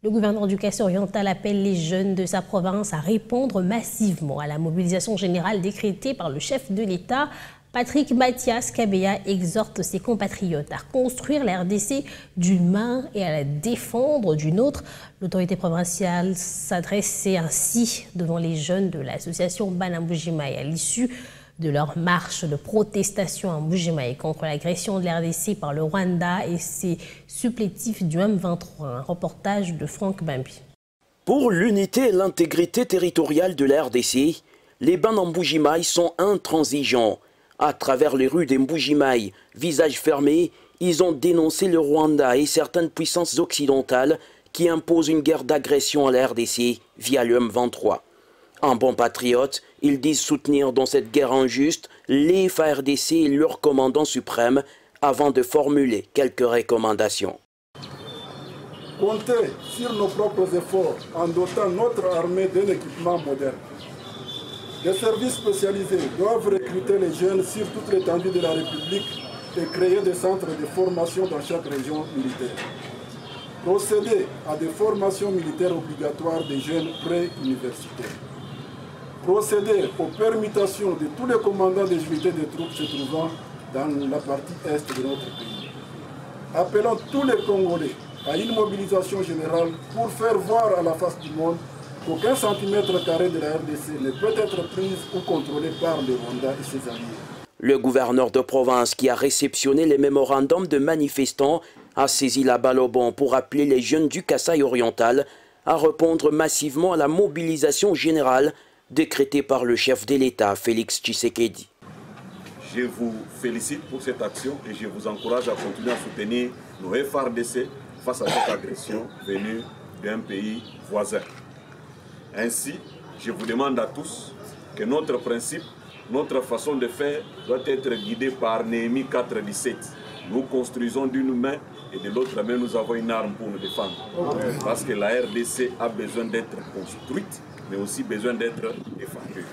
Le gouverneur du Kassai-Oriental appelle les jeunes de sa province à répondre massivement à la mobilisation générale décrétée par le chef de l'État. Patrick Mathias Kabeya exhorte ses compatriotes à construire la RDC d'une main et à la défendre d'une autre. L'autorité provinciale s'adressait ainsi devant les jeunes de l'association Banambujimaï à l'issue de leur marche de protestation en Mbujimaï contre l'agression de la RDC par le Rwanda et ses supplétifs du M23. Un reportage de Franck Bambi. Pour l'unité et l'intégrité territoriale de la RDC, les Banambujimaï sont intransigeants. À travers les rues des Mbujimaï, visage fermé, ils ont dénoncé le Rwanda et certaines puissances occidentales qui imposent une guerre d'agression à la RDC via le M23. En bon patriote, ils disent soutenir dans cette guerre injuste les FARDC et leur commandant suprême avant de formuler quelques recommandations. Compter sur nos propres efforts en dotant notre armée d'un équipement moderne. Les services spécialisés doivent recruter les jeunes sur toute l'étendue de la République et créer des centres de formation dans chaque région militaire. Procéder à des formations militaires obligatoires des jeunes pré-universitaires. Procéder aux permutations de tous les commandants des unités de troupes se trouvant dans la partie est de notre pays. Appelons tous les Congolais à une mobilisation générale pour faire voir à la face du monde qu'aucun centimètre carré de la RDC ne peut être pris ou contrôlé par le Rwanda et ses alliés. Le gouverneur de province qui a réceptionné les mémorandums de manifestants a saisi la balle au bond pour appeler les jeunes du Kassai-Oriental à répondre massivement à la mobilisation générale décrétée par le chef de l'État, Félix Tshisekedi. Je vous félicite pour cette action et je vous encourage à continuer à soutenir nos FARDC face à cette agression venue d'un pays voisin. Ainsi, je vous demande à tous que notre principe, notre façon de faire doit être guidée par Néhémie 4,17. Nous construisons d'une main et de l'autre main nous avons une arme pour nous défendre. Parce que la RDC a besoin d'être construite, mais aussi besoin d'être défendue.